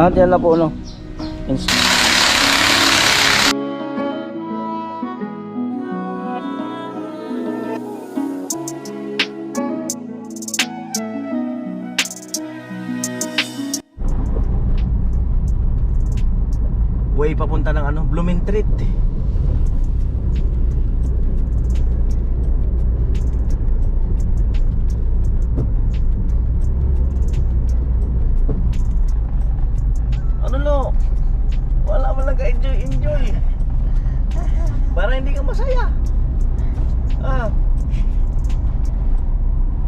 At yan na po, no? Way papunta ng ano, Blumentritt. Ano lo? Wala man lang ka-enjoy. Para hindi ka masaya.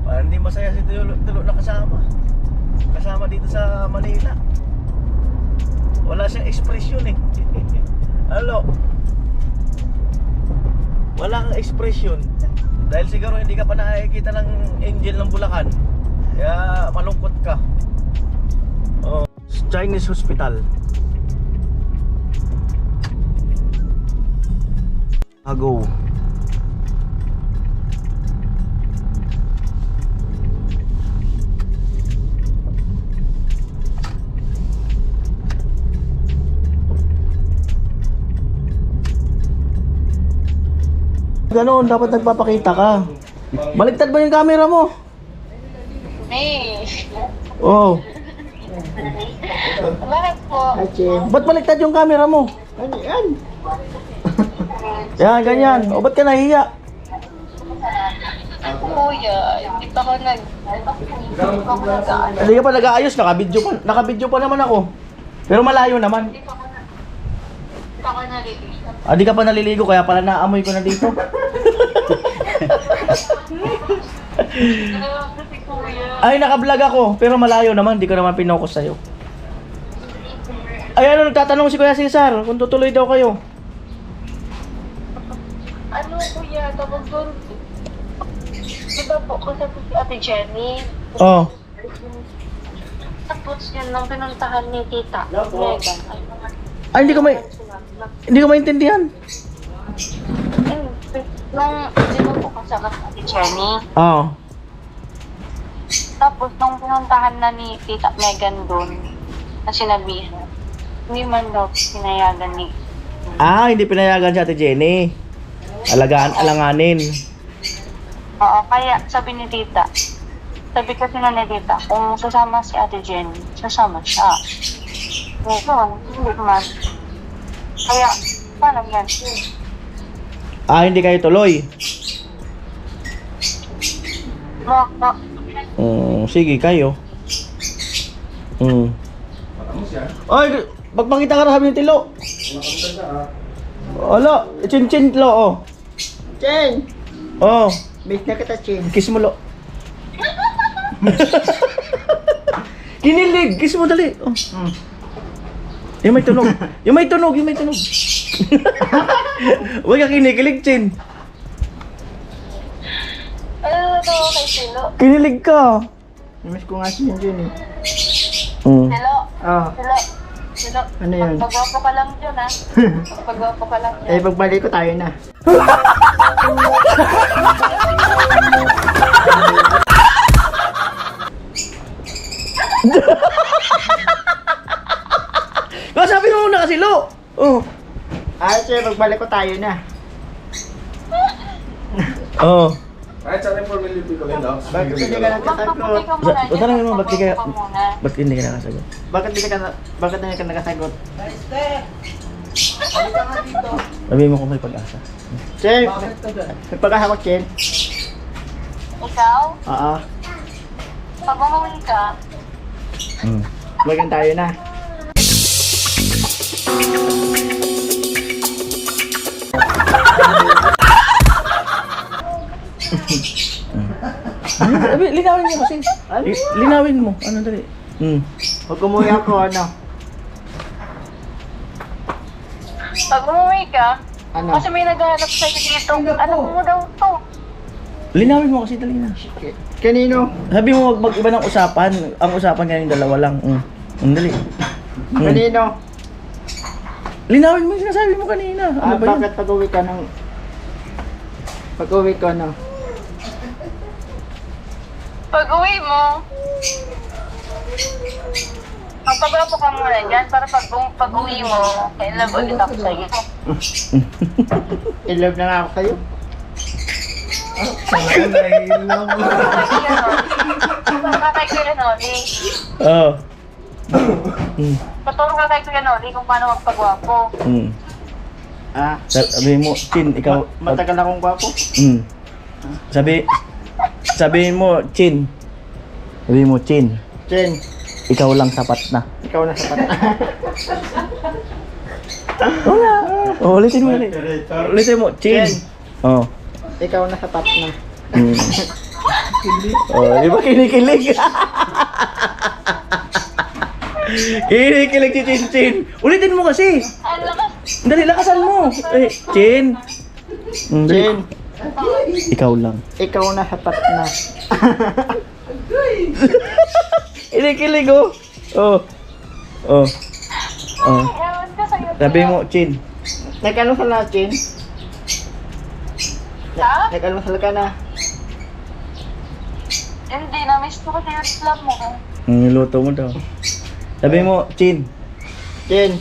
Para hindi masaya si Tulo na kasama. Kasama dito sa Manila. Wala siyang ekspresyon eh. Ano? Wala kang ekspresyon. Dahil siguro hindi ka pa nakikita ng angel ng Bulacan. Kaya malungkot ka. Oh, Chinese Hospital. Ago. Ganon, dapat nagpapakita ka. Baliktad ba yung camera mo? May. Oh. Bakit po? Ba't baliktad yung camera mo? Ano yan? Yan, ganyan. O ba't ka nahiya? Kuya, hindi pa ako nag-ano. Hindi ka pa nag-aayos, nakabidyo pa naman ako. Pero malayo naman. Hindi pa ako naliligo. Di ka pa naliligo, kaya pala naamoy ko na dito. Kasi kuya. Ay, naka-vlog ako, pero malayo naman, di ko naman pinokus sa'yo. Ay, ano, nagtatanong si Kuya Cesar, kung tutuloy daw kayo. Ano kuya, tawag doon. Diba po, kasi po si Ate Jenny. Oh. Tapos yun nang pinuntahan ni Tita Megan. Ay, hindi ko maintindihan. Nung, di ba po kasama si Ate Jenny? Oo. Tapos nung pinuntahan na ni Tita Megan doon, na sinabihan, hindi man daw pinayagan ni. Hindi pinayagan si Ate Jenny. Alanganin. Oo, kaya sabi ni Tita, sabi kasi na ni Tita, kung sasama si Ate Jenny, sasama siya. Ngayon, hindi man. Kaya, paano yan? Hindi kayo tuloy. Baka, Sige, kayo. Ay, magpakita ka na sabi ng tilo. Wala, chin-chin lo, oh. Chen! Oh, Miss na kita, Chen. kiss mo lo. Kinilig, kiss mo dali. Oh. Yung may tunog. Yung may tunog. Huwag ka kinikilig, Chin. ano ito kay Silo? Kinilig ka. Miss ko nga si Chen eh. Silo? Ah, Silo? Ano yun? Pagwapo ka lang dyan, ha? Pagwapo ka lang eh dyan. pagbalik ko tayo na. Sabi mo muna kasi, Lo. Oh. Chen, pagbalik ko tayo na. Oh. Ay, tsaka for million people in the house. Bakit hindi ka nagkasagot? Magpaputi ka muna. Ba't tanongin mo, ba't di ka- Magpaputi ka muna. Ba't hindi ka nakasagot? Bakit hindi ka nagkasagot? Sabi mo kung may pag-asa. Chen, may pag-asa ko, Chen. Ikaw? Oo. Pag umuwi ka, Bagan tayo na. Linawin mo kasi. Linawin mo. Ano dali? Pag umuwi ako, ano? pag umuwi ka, Ano? kasi may naghahanap sa'yo dito. Ano mo daw to? Linawin mo kasi dali na. Kanino? Sabi mo wag mag-iba ng usapan. Ang usapan kayong dalawa lang. Dali. Kanino? Linawin mo yung sinasabi mo kanina. Ano ba Bakit pag-uwi ka ng... Pag-uwi ko, ano? Pag uwi mo, Magpagwapo ka muna dyan para pag-uwi mo, kailan ulit ako sa'yo. In love na nga ako sa'yo. Kay Kuya Noli. Oo. Paturo ka kay Kuya Noli kung paano magpagwapo. Ah, Sabi mo, Chin, ikaw... matagal akong gwapo. Sabihin mo, Chin. Sabihin mo, Chin. Chen, Ikaw lang sapat na. ikaw na sapat. Wala. Oh, ulitin mo. Ulitin mo, Chin. Chin. Oh. Ikaw na sapat na. Oh, di ba kinikilig? Kinikilig si Chin Chin. Ulitin mo kasi. Ang lakas. Dali, lakasan mo. Chin. Dali. Chen, Ikaw lang. ikaw na sapat na. Kinikilig oh. Oh. Oh. Oh. Ewan ka sa'yo. Sabi mo, Chin. Nag-almusal na, Chen? Ha? Nag-almusal ka na. Hindi, na-miss ko kasi yung slap mo. Niluto mo daw. Sabi mo, Chin. Chen,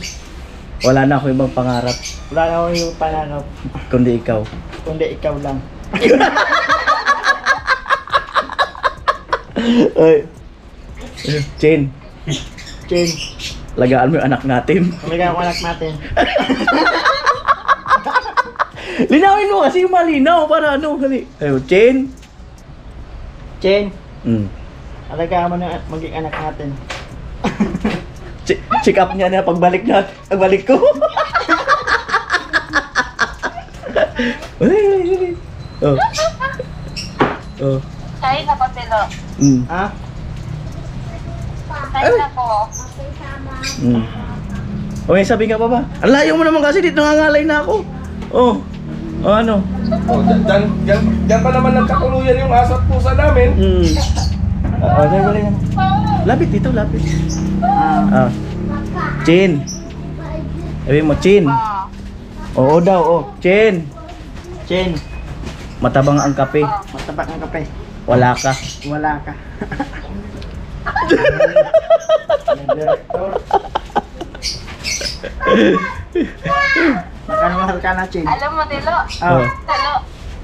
Wala na ako ibang pangarap. wala na akong yung pangarap. Kundi ikaw. Kundi ikaw lang. Ay. Chin. Chen, Lagaan mo yung anak natin. talaga ang anak natin. Linawin mo kasi yung malinaw para ano. Hali. Ayo, Chin. Chen, talaga mo na maging anak natin. Check up niya na pagbalik ko. Oh. Oh. Kain na patilo. Ha? Kain na po. Okay, sabi nga pa ba? Ang layo mo naman kasi dito nangangalay na ako. Oh. Oh, ano? Oh, dyan pa naman nagkatuluyan yung asat pusa namin. Oh, dahil wala yan. Lapit dito, lapit. Ah. Chin. Sabi mo, Chin. Ah. Oo daw, oh. Chin. Chen, Matabang ang kape. matapak ang kape. Wala ka. Wala ka. Nag-almusal ka na, Chen? Alam mo, Tilo. Oh. Tilo.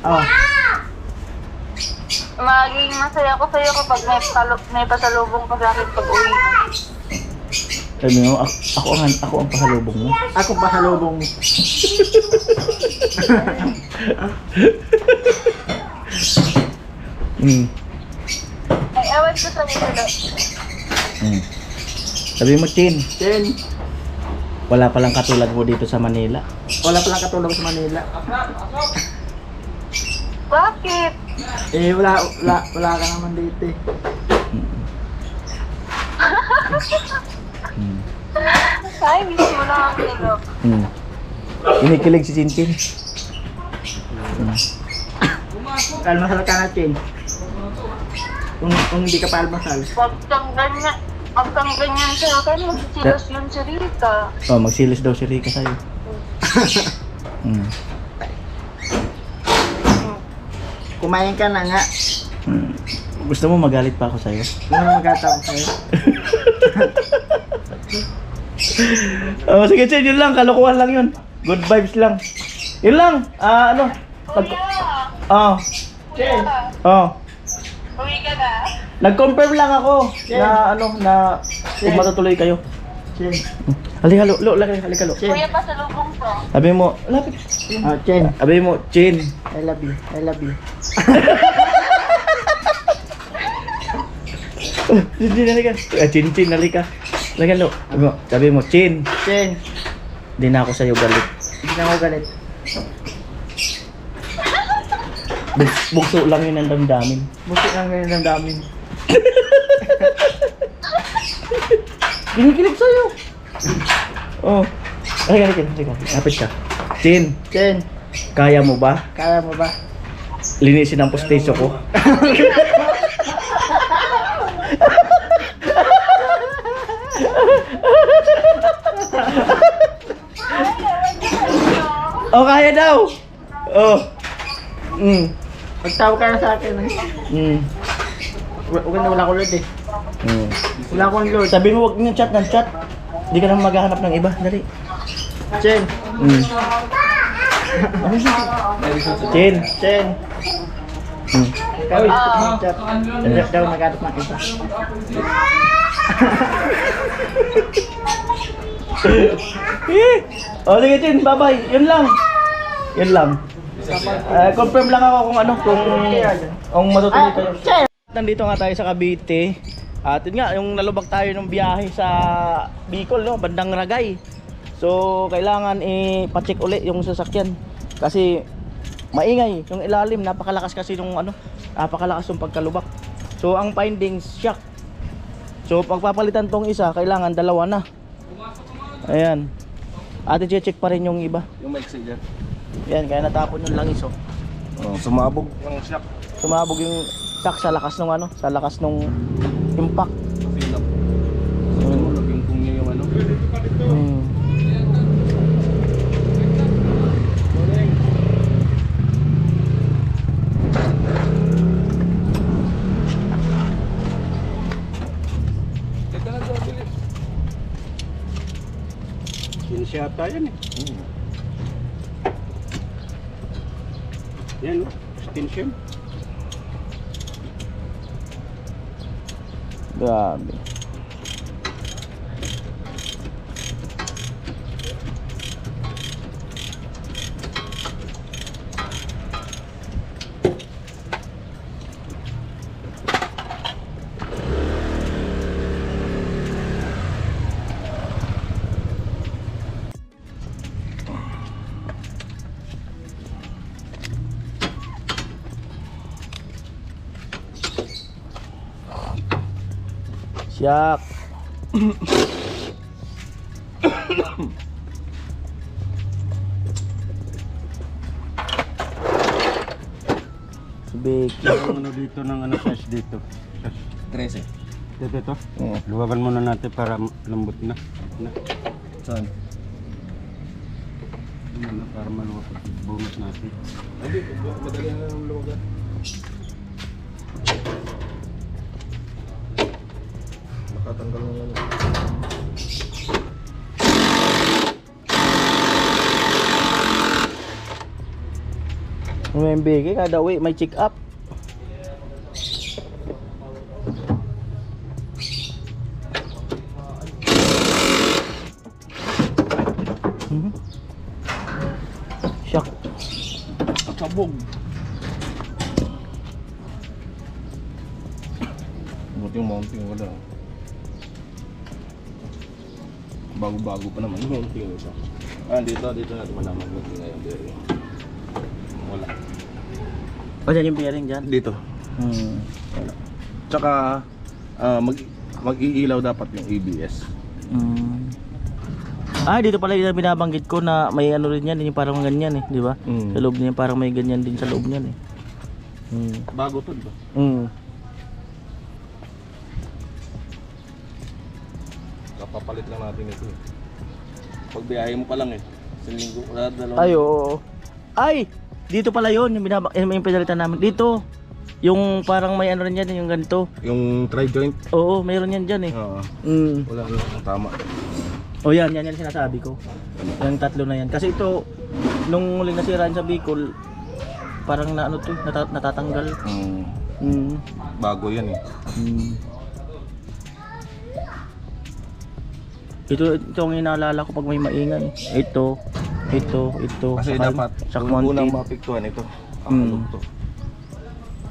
Oh. Magiging masaya ko sa'yo kapag may pasalubong ka sa akin pag-uwi mo. Sabi mo, ako ang pasalubong mo. Ako pa sa lubong mo. Ay, ewan ko sa'yo, Tilo. Sabi mo, Chin. Chen, Wala palang katulad mo dito sa Manila. wala palang katulong sa Manila. Bakit? Eh, wala ka naman dito eh. Ay, miss mo lang ang Tilo. Kinikilig si Chin Chin. Almasal ka na, Chen. Kung hindi ka pa almasal. Huwag kang ganyan sa akin. Magsilos yun si Rita. Oh, magsilis daw si Rika sa'yo. Kumain ka na nga. Gusto mo magalit pa ako sa'yo? Ano magata ko sa'yo? Oh, sige Chin, yun lang. Kalokohan lang yun. Good vibes lang. Yun lang. Ano? Kuya! Chen, Uwi ka na? Nag-confirm lang ako na na kung matutuloy kayo. Chen, Halika, halika, lo. Chen. Kuya, pasalubong ko. Sabi mo, lapit. Chen, Sabi mo, Chin. I love you. I love you. Chin, halika. Chin, halika. Halika, lo. Sabi mo, Chin. Chen, Di na ako sa'yo galit. hindi na ako galit. Bukso lang yun ang damdamin. Buti lang ganyan ang damin. Kinikilig sa'yo. Oh. Halika. Lapit ka. Chin, Chen, kaya mo ba? kaya mo ba? Linisin ang postisyo ko. Oh, kaya daw. Oh. Magtawag ka na sa akin eh. Mm. Huwag na wala kulod eh. Mm. Wala akong load. Sabi mo, huwag ng chat. Hindi ka na maghahanap ng iba. Dali. Chen. Chen. Chen. Kami ng chat. Hindi daw naghanap ng iba. O sige Chen, bye-bye. Yun lang. Confirm lang ako kung matutuloy kayo. Nandito nga tayo sa Cavite. At yun nga, yung nalubak tayo ng biyahe sa Bicol, no? Bandang Ragay. So, kailangan i-pacheck uli yung sasakyan. Kasi maingay, yung ilalim, napakalakas kasi napakalakas yung pagkalubak. So, ang findings, shock. So, pagpapalitan tong isa, kailangan dalawa na. Ayan. At i-check pa rin yung iba. Yung maiksi dyan. Yan, kaya natapon yung langis, oh. Sumabog yung shock. Sumabog yung shock sa lakas nung impact. Silap. Yung kung niya yung ano. Teka na doon, bilis. Sinisiyata yan eh. Yan o, extension. Grabe. Siyak. Si Becky. Yung ano dito ng ano size dito. 13. Dito. Oo. Luwagan muna natin para lambot na. Saan? Ano, para maluwag bunot natin. Hindi, madali na yung luwagan. Makatanggal mo lang. May Becky, kada uwi may check up. Shock. Sabog. Buti yung mounting wala. Bago-bago pa naman yung mounting isa. Dito natin malaman mounting ngayon. Wala. O dyan yung bearing dyan? Dito. Wala. Tsaka mag-iilaw dapat yung ABS. Dito pala yung binabanggit ko na may ano rin yan, yung parang ganyan di ba? Sa loob niya parang may ganyan din sa loob niyan Bago to, diba? Kapapalit lang natin ito eh. Pag biyahe mo pa lang sa linggo, dalawa. Ay, oo. Ay! Dito pala yun, yung pinalitan namin. Dito, yung parang may ano rin yan, yung ganito. Yung tri-joint? Oo, mayroon yan dyan Oo. Wala tama. O yan sinasabi ko. Yung tatlo na yan. Kasi ito, nung huling nasiraan sa Bicol, parang na ano to, natatanggal. Bago yan eh. Ito ang inaalala ko pag may maingay. Ito. Kasi saka dapat, sa unang konti. mapiktuhan ito. Ang to.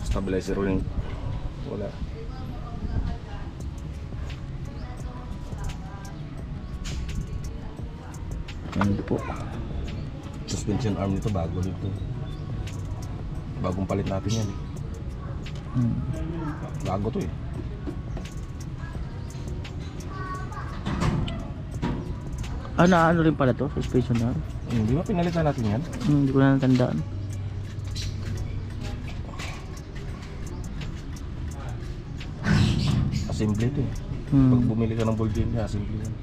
Stabilizer ring. Wala. Yan po. Suspension arm nito bago nito. Bagong palit natin yan eh. Bago to eh. Ano rin pala to? Suspension na. Di ba pinalitan natin yan? Hindi ko na natandaan. Assembly to eh. Pag bumili ka ng ballgame niya, assembly yan.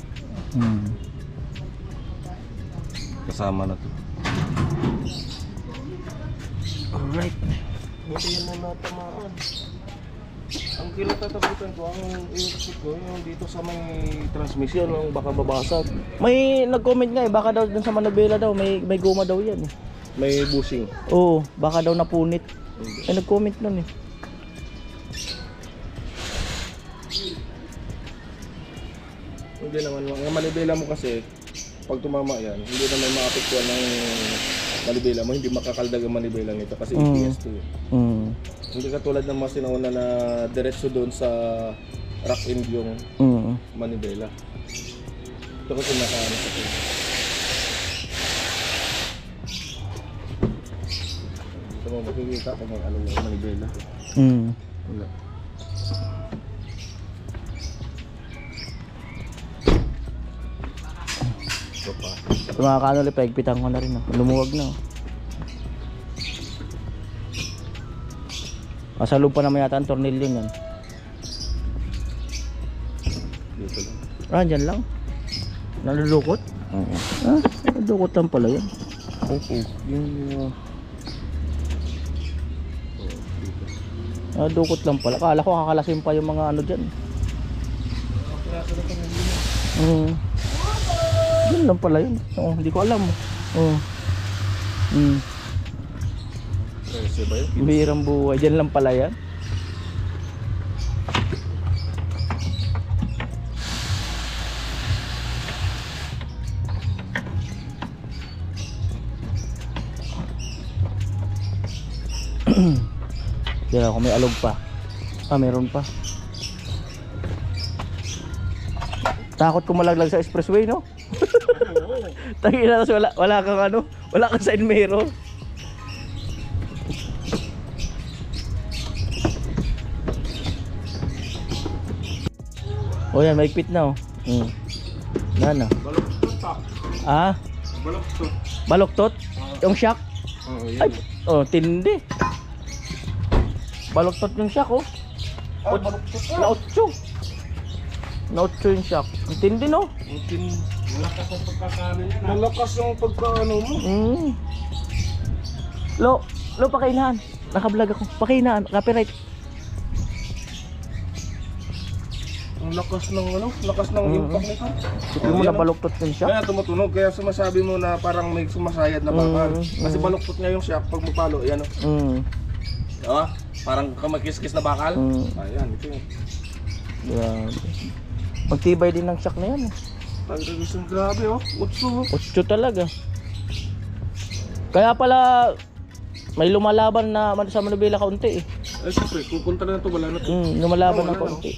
Kasama na to. Alright. Buti yan na natamaan. Ang kinatatakutan ko, ang inisip ko, yung dito sa may transmission, yung baka babasag. May nag-comment nga eh, baka daw dun sa manubela daw, may guma daw yan eh. May bushing. Oo, baka daw napunit. May nag-comment nun eh. Hindi naman, ang manibela mo kasi, pag tumama yan, hindi naman maapektuhan ng manibela mo, hindi makakaldag ang manibela nito kasi EPS to eh. Hindi katulad ng mga sinauna na diretso doon sa rack end yung manibela. Ito kasi nakaano sa ito. Ito mo makikita kung ano yung manibela. Wala. Ito pa. Ito mga kanoli, paigpitan ko na rin. Oh. Lumuwag na. Oh. Sa loob pa naman yata ang tornilyo yan. Dito lang. Dyan lang. Nalulukot? Oo. Nalulukot lang pala yan. Oo. Yung Nalulukot lang pala. Kala ko kakalasin pa yung mga ano dyan. Yun lang pala yun. Oo, hindi ko alam. Oo. Kasi ba yun? Bihirang buhay. Dyan lang pala yan. Kaya kung may alog pa. Meron pa. Takot ko malaglag sa expressway, no? Tangina, wala kang ano, wala kang side mirror. Oh yan, maigpit na oh. Yan na. Baloktot pa. Baloktot. Baloktot? Yung shock? Oo, Ay, tindi. Baloktot yung shock oh. baloktot ka. Na 8 yung shock. Ang tindi no? Malakas ang pagkakaano niya. Malakas yung pagkaano mo. Lo, pakainahan. Nakablog ako. Pakainahan, copyright. Ang lakas ng lakas ng impact nito. Sige mo na baloktot yung shock. Kaya tumutunog, kaya sumasabi mo na parang may sumasayad na bakal. Kasi baloktot nga yung shock pag mapalo, yan o. Diba? Parang kamakis-kis na bakal. Ayan, ito yun. Grabe. Magtibay din ng shock na yan. Pag-revision, grabe oh. 8. 8 talaga. Kaya pala may lumalaban na sa Manubela kaunti eh. Ay, siyempre, kukunta na ito, wala na ito. Lumalaban Oh, ng wala, kaunti.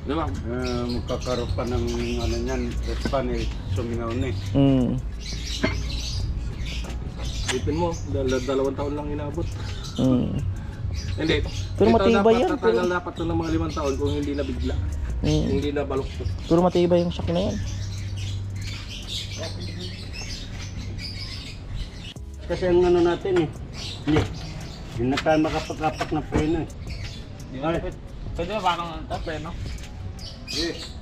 Diba? Magkakaroon pa ng ano niyan, Respan eh, sumingaw na eh. Ipin mo, 2 taon lang inabot. Hindi. Pero matibay yan. Tatagal dapat to ng mga 5 taon kung hindi na bigla. Hindi na baloktot. Pero matibay yung shock na yan. Kasi ang ano natin eh, hindi na tayo makapag-apak na preno eh. Pwede ba parang preno? Yes.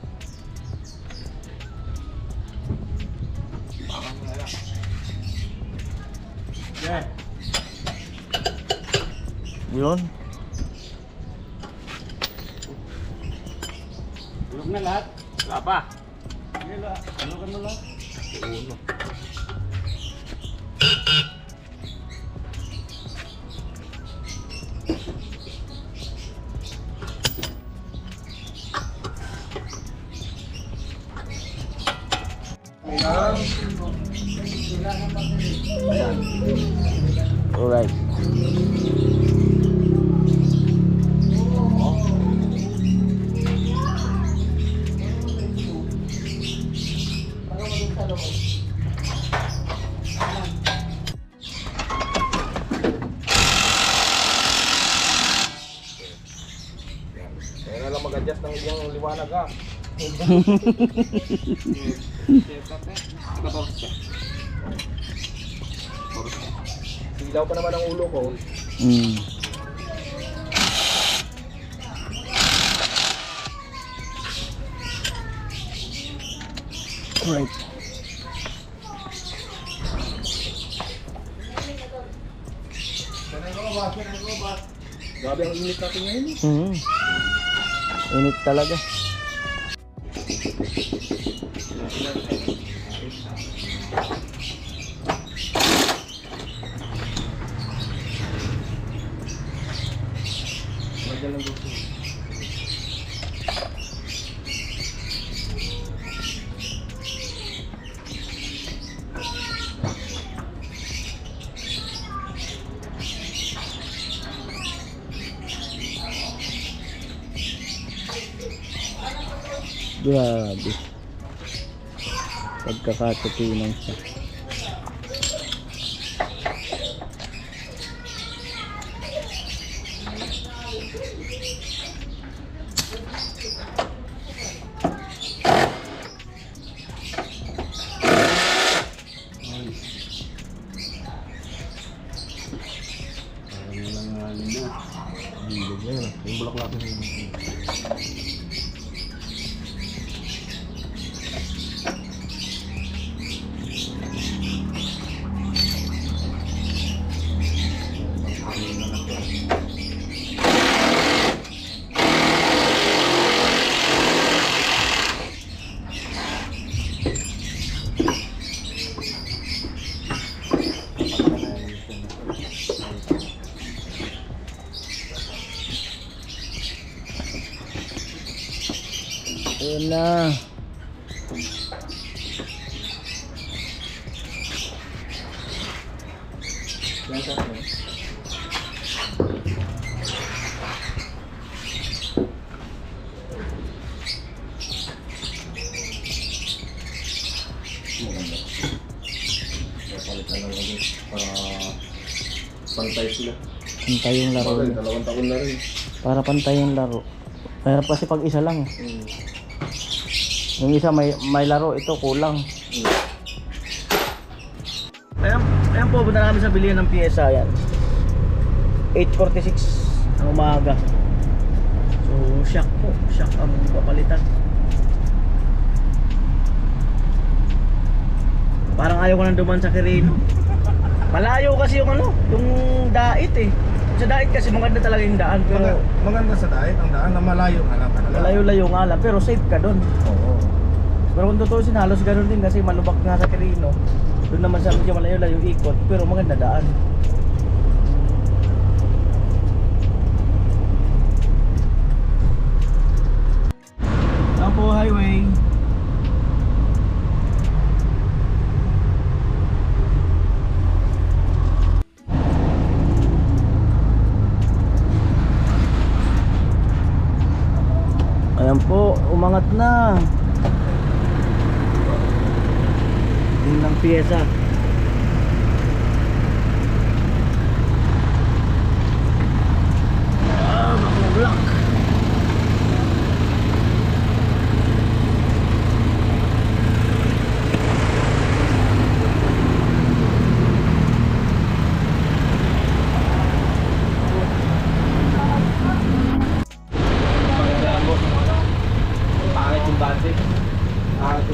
Yeah. Yun. Tulog na lahat. Wala pa. Ano ka na lahat? Alright. Kaya na lang mag-adjust ng iyong liwanag ha. Silaw pa naman ang ulo ko. Alright. Grabe ang init natin ngayon. Init talaga. Grabe. Pagkakatutunan siya. Yung bulak natin. Ayun na. Palitan lang ulit para pantay sila. Pantay yung laro. Bakit? 2 taon na rin. Para pantay yung laro. Mahirap kasi pag isa lang. Yung isa may laro, ito kulang. Ayan po, punta namin sa bilihan ng pyesa. Ayan, 8:46 ang umaga. So shock po, shock ang papalitan. Parang ayaw ko nang duman sa Quirino. Malayo kasi yung yung dait eh. Sa dait kasi maganda talaga yung daan, pero Maganda sa dait, ang daan na malayo nga lang talaga. malayo-layo nga lang, pero safe ka doon. Oo. Pero kung tutusin, halos ganun din kasi malubak nga sa Quirino. Doon naman sa medyo malayo-layo ikot, pero maganda daan. Tampo Highway. Ayan po, umangat na. Yun ng pyesa. Makulak.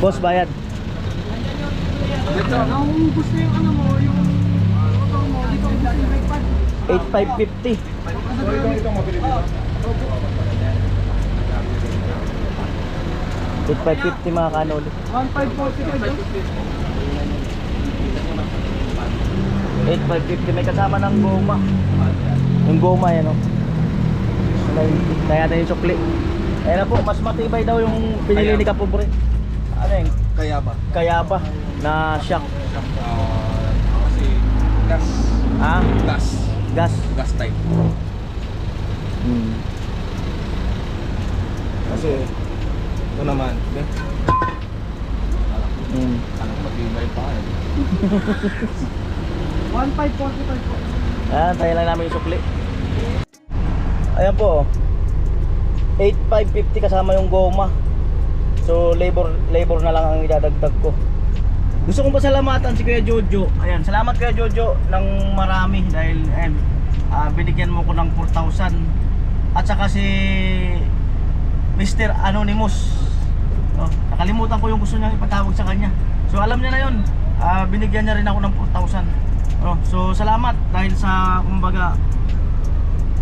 Boss, bayad. Naubos na yung ano mo, yung motor mo, dito ang bike pad. 8,550. Ito mabili dito. 8,550 mga kanol. 8,550 may kasama ng goma. Yung goma yan o. Kaya natin yung sukli. Ayan na po, mas matibay daw yung pinili ni Kapobre. Ano yung Kaya ba? Kayaba na shock. Kasi gas. Ah, Gas. gas. Gas type. Kasi ito naman. Alam ko matibay pa eh. 1,545 po. Ayan, tayo lang namin yung sukli. Ayan po, 8,550 kasama yung goma. So labor na lang ang idadagdag ko. Gusto kong pasalamatan si Kuya Jojo. Ayan, salamat Kuya Jojo ng marami dahil ayan, binigyan mo ko ng 4,000. At saka si Mr. Anonymous. Oh, nakalimutan ko yung gusto niya ipatawag sa kanya. So alam niya na yun. Binigyan niya rin ako ng 4,000. Oh, so salamat dahil sa kumbaga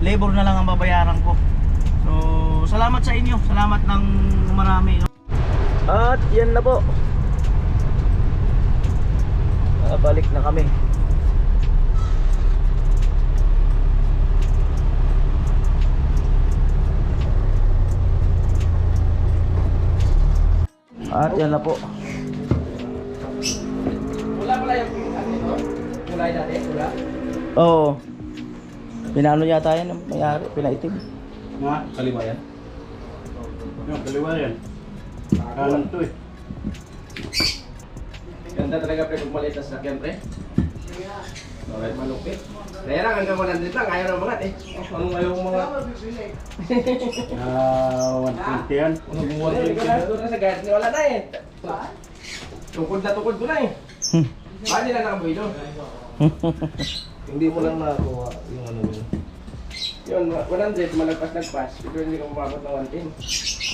labor na lang ang babayaran ko. So, salamat sa inyo. Salamat ng marami. At yan na po. Balik na kami. At yan na po. Wala pala yung ano, kulay dati, wala. Oo. Pinano yata yan ang mayari, pinaitim. Mga Kaliwa yan. yung kaliwa yan. Kanan to eh. Ganda talaga pre kung maliit na sasakyan pre. Alright, malupit. Kaya lang hanggang 100 lang, ayaw ng mga eh. Anong ayaw mo mga... 120 yan. Anong buwan Hindi ko na, doon na sa guide, wala na eh. Tukod ko na eh. Paano nila nakabuhay doon? Hindi mo lang nakakuha yung ano yun. Yun, 100, malagpas-lagpas. Ito hindi ko mababot ng 110.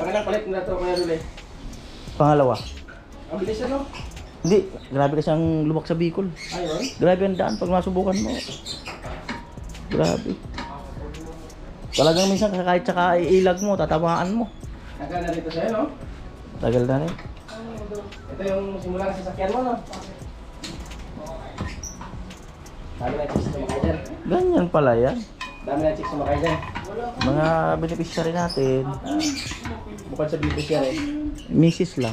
Pangalang palit na ito, Kuya Rule. Pangalawa. Ang bilis ano? Hindi, grabe kasi ang lubak sa Bicol. Ayun. Grabe ang daan pag masubukan mo. Grabe. Talagang minsan kahit sa ilag mo, tatamaan mo. Tagal na dito sa'yo, no? Tagal na rin. Ito yung simula ng sasakyan mo, no? Dami na chicks sumakay dyan. Ganyan pala yan. Dami na chicks sumakay dyan. Mga beneficiary natin, Bukod sa bibis yan eh. misis lang.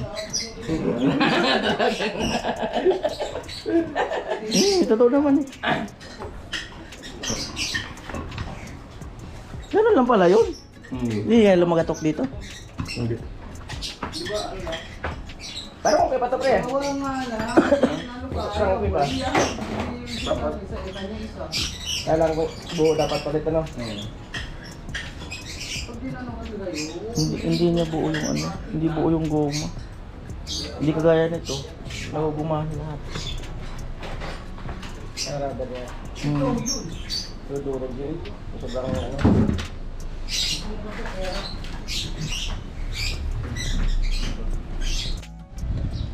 Totoo naman eh. Ganun lang pala yun. Hindi nga lumagatok dito. Hindi. Pero kung kay Pato pre. Saan ko ba? Kaya lang buo dapat palit ano. Hindi niya buo yung ano, hindi buo yung goma. Hindi kagaya nito. Nagugumahan lahat. Rubber niya. Durog yun. Sobrang ano.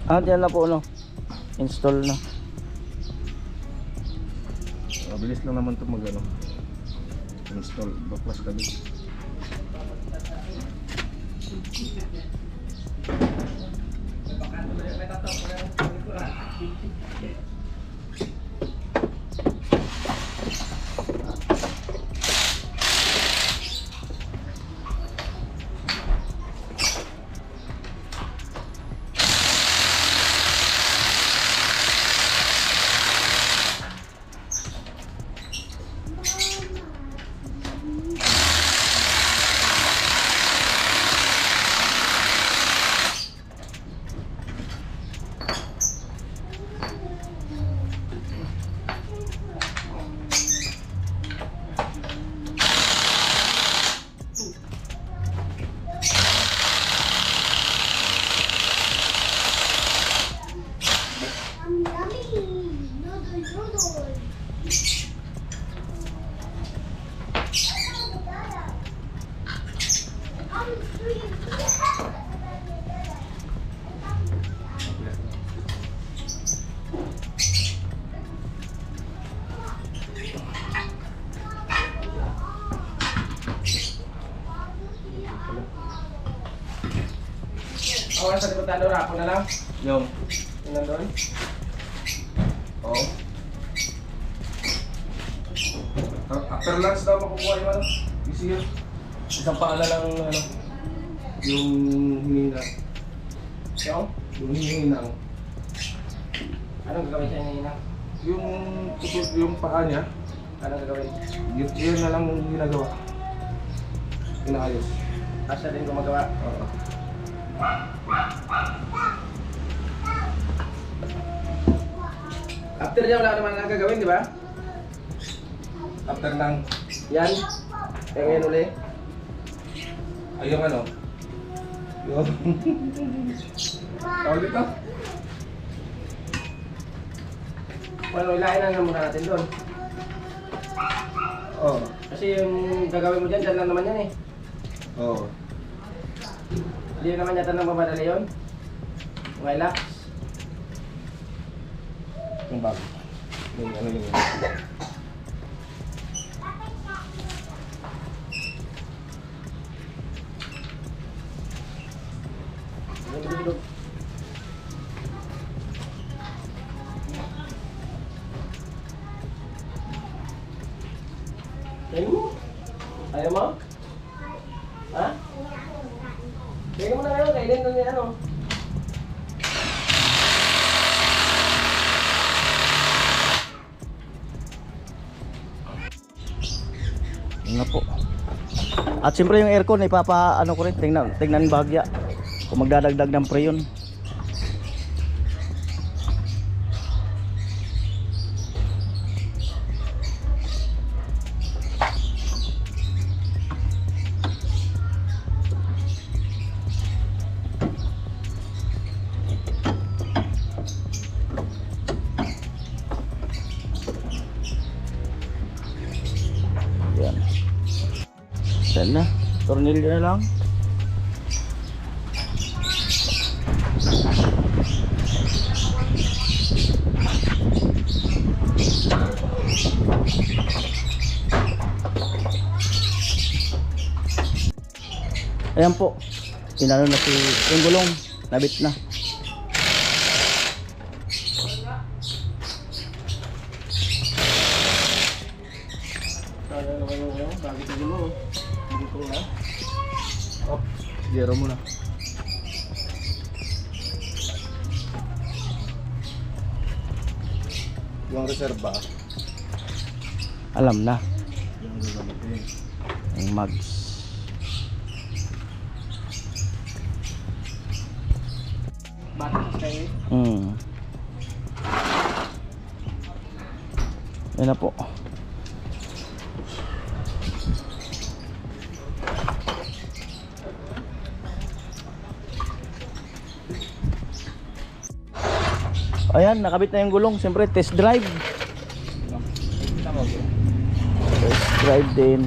At yan na po, no? Install na. Mabilis lang naman ito mag-ano. Install. Baklas ka din. Ako lang sa diputado, rapo na lang. Yung. Yung nandun. Oo. After lunch daw makukuha yung ano. Easier. Isang paa na lang ano. Yung hinina. Yung? Yung hinina. Anong gagawin siya ngayon? Yung tukod, yung paa niya. Anong gagawin? Yun na lang yung ginagawa. Inaayos. Asya din gumagawa. Oo. After niya wala naman nang gagawin, di ba? After lang. Yan. Kaya ngayon uli. Ay yung ano. Yung. Tawag dito. Well, ilahin lang muna natin doon. Oo. Kasi yung gagawin mo dyan lang naman yan eh. Oo. Hindi naman yata nang mamadali yun. Relax. Yung bago. Yung ano yung... Ayaw mo? Ayaw mo? Ha? Kainin mo na ngayon, kainin na niya ano. Yun na po. At siyempre yung aircon, ipapa ano ko rin, tingnan bahagya. Kung magdadagdag ng preyon. Yan. Yan na. Tornilyo na lang. Ayan po. Inano na si yung gulong. Nabit na. Zero muna. Yung reserva. Alam na. Yung gagamitin. Yung mags. Yan na po. Ayan, nakabit na yung gulong. Siyempre, test drive. Test drive din.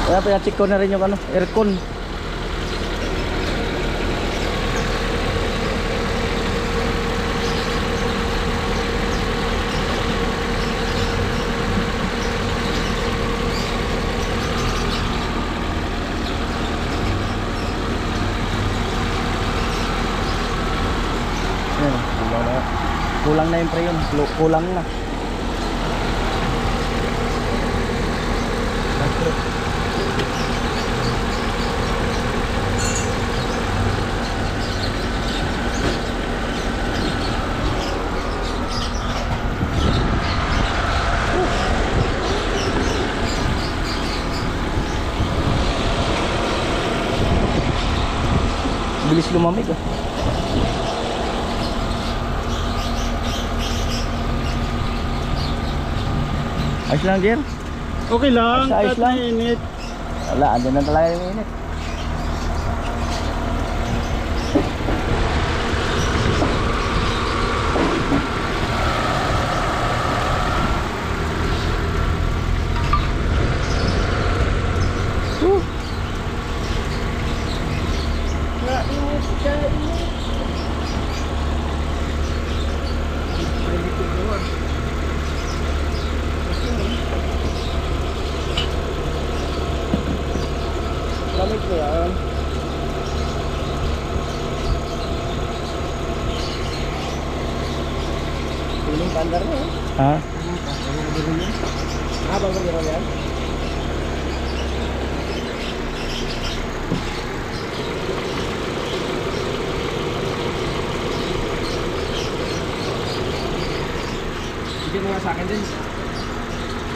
Kaya pina-check ko na rin yung ano, aircon. Ayan, kulang na yung preyon, kulang na. Bilis lumamig ah. Ayos lang, Jer. Okay lang, Ayos kahit lang. mainit. Wala, andyan na talaga yung init. Lamig ko yan. Piling pandar mo. Ha? Habang magiro yan?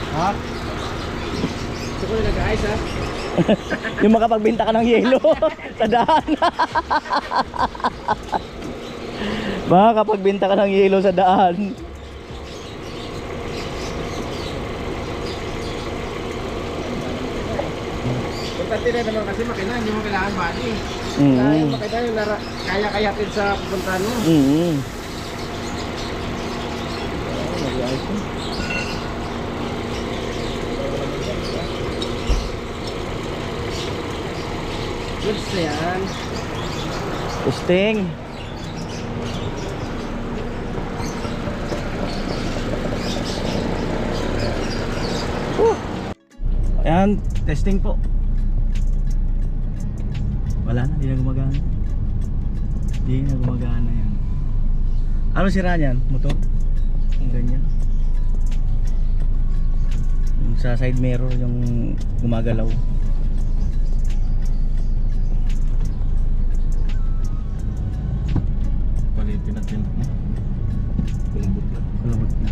Ha? Gusto ko na nag-ayos ha. Yung makapagbenta ka ng yelo sa daan. Makapagbenta ka ng yelo sa daan. Importante na naman kasi makina, hindi mo kailangan body. Mm. Kaya makina yung kaya-kayatin sa pupuntahan mo. Mm. Goods na yan. Testing. Ayan, testing po. Wala na, hindi na gumagana. Hindi na gumagana yan. Ano sira niyan? Motor? Ganyan. Yung sa side mirror yung gumagalaw. Palitin natin. Kulubot na. Kulubot na.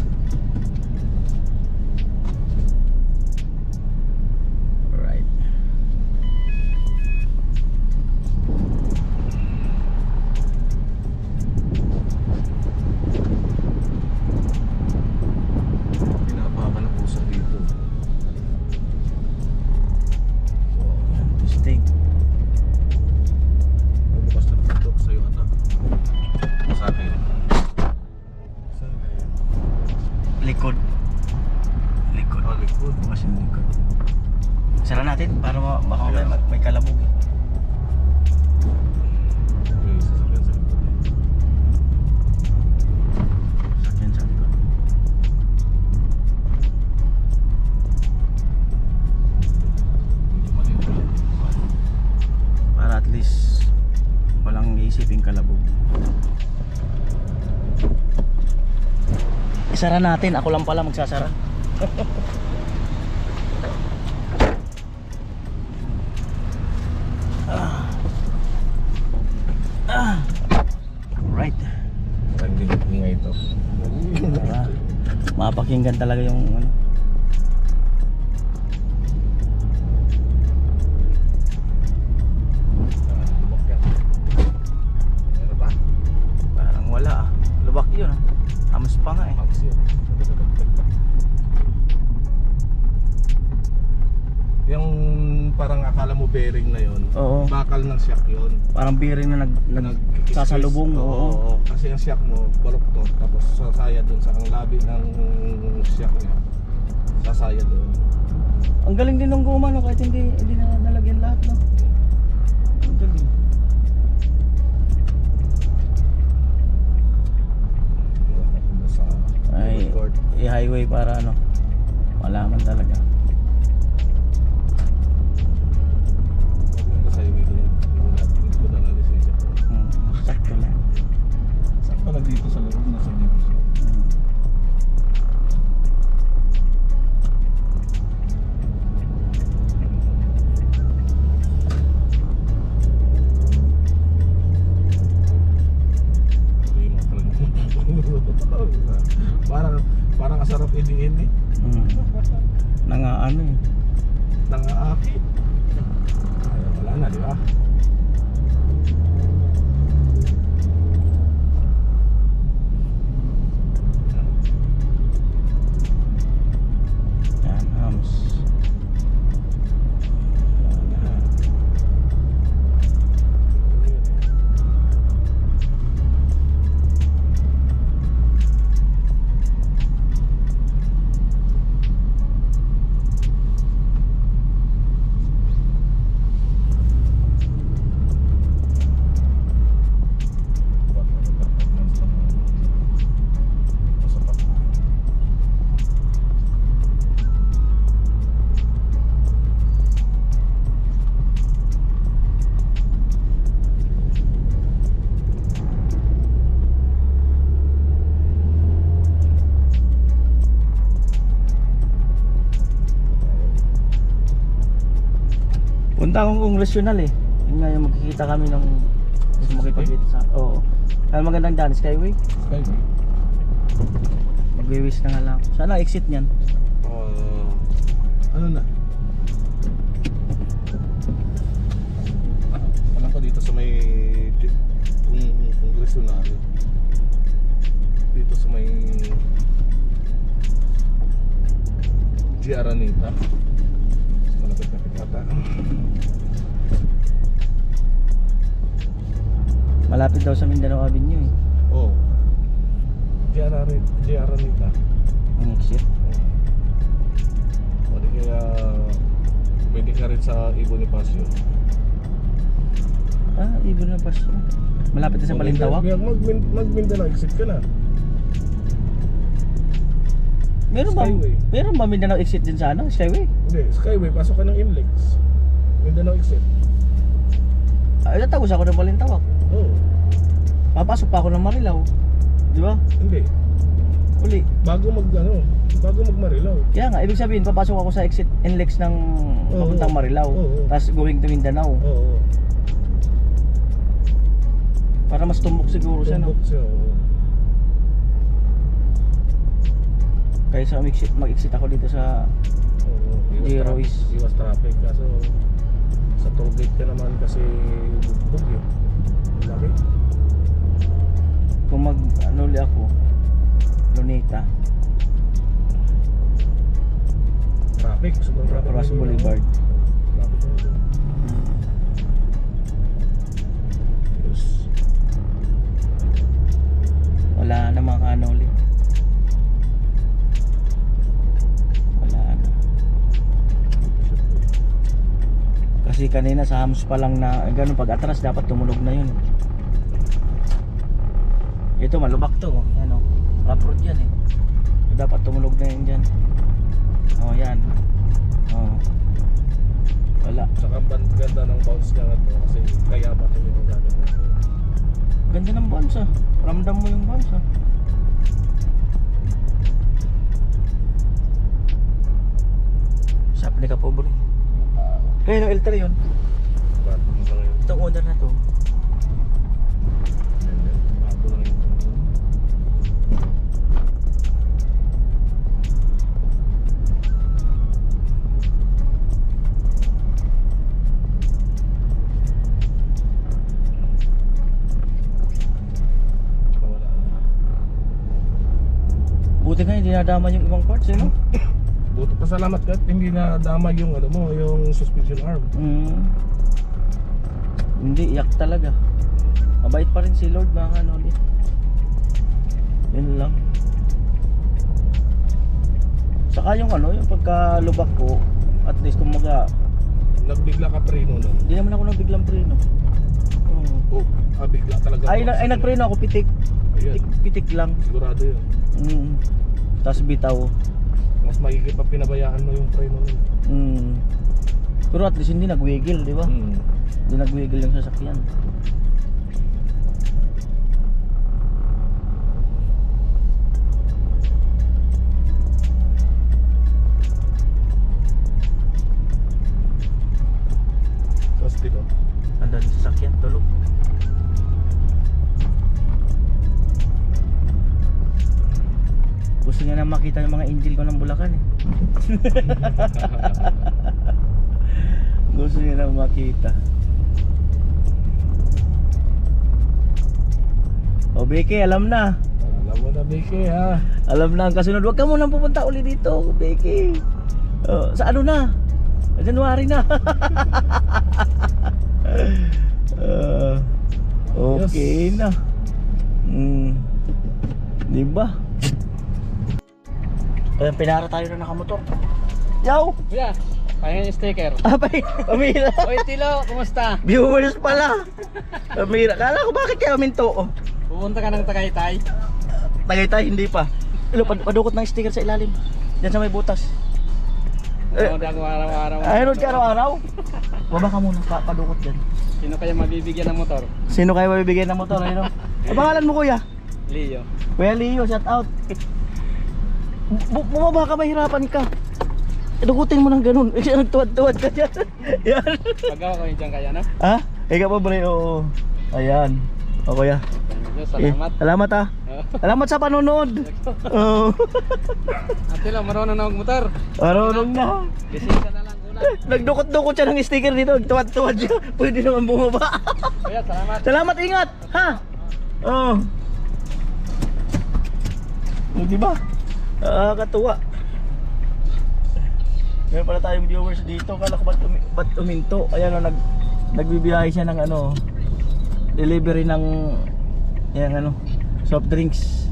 Alright. Pinapaka ng usap dito. Testing. Bukas na dito sa'yo ata. Sa akin. Saan na yan? Likod. Likod. Oh, likod. Bukas yung likod. Sara natin para baka may kalabog. May sasakyan sa likod eh. Sakyan sa likod. Medyo maliit. Para at least walang iisipin kalabog. Isara natin, ako lang pala magsasara. Right. Tanding nga ito. Para mapakinggan talaga yung ano. Lubak yan. Meron ba? Parang wala ah. Lubak yun ah. Amos pa nga eh. Pumps yun. Yung parang akala mo bearing na yun. Oo. Bakal ng shock yun. Parang bearing na nagsasalubong. Oo. Kasi ang shock mo, balok to. Tapos sasaya dun sa ang labi ng shock niya. Sasaya dun. Ang galing din ng guma no, kahit hindi na nalagyan lahat no. Ang galing. Sa Ay, record. i-highway para ano, malaman talaga. Pag sa highway ko yun, hindi ko na lisensya ko. Sakto lang. Sakto lang dito sa loob, nasa dito. Parang asarap idiin eh. Nangaano eh. Nangaakit. Ay, wala na, di ba? Yan, hams. Punta akong kongresyonal eh. Yun nga yung magkikita kami ng gusto makipagkita sa... Oo. Kaya magandang daan, Skyway. Skyway. Magwiwis na nga lang. Saan ang exit niyan? Ano na? Alam ko dito sa may Congresional. Dito sa may G. Aranita. Malapit na ata. Malapit daw sa Mindanao Avenue eh. Oh. G. Aranita. Ang exit. O di kaya pwede ka rin sa Ibon ni Pasio. Ibon na paso. Malapit na sa Balintawak. Mag-Mindanao exit ka na. Meron ba? Skyway. Meron ba Mindanao exit din sa ano? Skyway? Hindi, Skyway, pasok ka ng Inlex. Mindanao exit. Natagos ako ng Balintawak. Oo. Papasok pa ako ng Marilao. Di ba? Hindi. Uli. Bago mag-Marilao. Kaya nga, ibig sabihin, papasok ako sa exit NLEX ng papuntang Marilao. Tapos going to Mindanao. Oo. Para mas tumbok siguro siya, no? Tumbok siya, oo. Kaysa mag-exit ako dito sa Zero is. Iwas traffic. Kaso sa toll gate ka naman kasi bug eh. Laki. Kung mag-anuli ako, Luneta, Traffic. Sobrang traffic. Ross Boulevard. Traffic na ito. Yes. Wala na mga kanuli. Wala na. Kasi kanina sa hams pa lang na ganun, pag atras dapat tumunog na yun. Ito malubak to, ano, rough road yan eh. Dapat tumunog na yun dyan. Oh yan. Oh. Wala. Saka ganda ng bounce niya nga to kasi kaya ba ito yung gagawin. Ganda ng bounce ah. Ramdam mo yung bounce ah. Sap ni Kapobre. Kaya no L3 yun. Itong owner na to. Bago lang yun. Buti nga hindi nadama yung ibang parts eh no? Buti pasalamat ka at hindi na dama yung ano mo, yung suspension arm. Hindi, iyak talaga. Mabait pa rin si Lord mga kanoli. Yun lang. Saka yung ano, yung pagkalubak ko, at least kung Nagbigla ka preno nun. hindi naman ako nagbiglang preno. Oh, bigla talaga. Ay nagpreno ako, pitik. Ayan. Pitik lang. Sigurado yun. Tapos bitaw. Mas mahigit pa pinabayaan mo yung preno nun. Pero at least hindi nagwiggle, di ba? Hindi nagwiggle yung sasakyan. Tapos dito. Andun yung sasakyan, tulog. Gusto niya na makita yung mga angel ko ng Bulacan eh. Gusto niya na makita. O Beke, alam na. Alam mo na, Beke, ha? Alam na ang kasunod. Huwag ka munang pupunta uli dito, Beke. Sa ano na? January na. Okay na. Diba? Pinara tayo na nakamotor. Yaw! Kuya, kaya yung sticker. Pamira. Oy, Tilo, kumusta? Viewers pala. Pamira. Kala ko bakit kaya minto? Pupunta ka ng Tagaytay? Tagaytay, hindi pa. Ilo, padukot ng sticker sa ilalim. Diyan sa may butas. Ano ako araw-araw? Ayun ka araw-araw. Baba ka muna, padukot dyan. Sino kaya mabibigyan ng motor? Sino kayo mabibigyan ng motor? Ayun. Ang pangalan mo kuya? Leo. Kuya Leo, shout out. Bumaba ka, mahirapan ka. Dukutin mo ng ganun. Nagtuwad-tuwad ka dyan. Yan. Pagawa ko yung dyan kaya, no? Ha? Ikaw pa bro, oo. Ayan. O kuya. Salamat. Salamat ha. Salamat sa panonood. Oh. Ate lang, marunong na magmotor. Marunong na. Gising ka na lang una. Nagdukot-dukot siya ng sticker dito. Tuwad-tuwad siya. Pwede naman bumaba. Kuya, salamat. Salamat, ingat. Ha? Oh. Di ba? Katuwa. Meron pala tayong viewers dito. Kala ko ba't uminto? Ayan o, nagbibiyahe siya ng ano, delivery ng yan ano, soft drinks.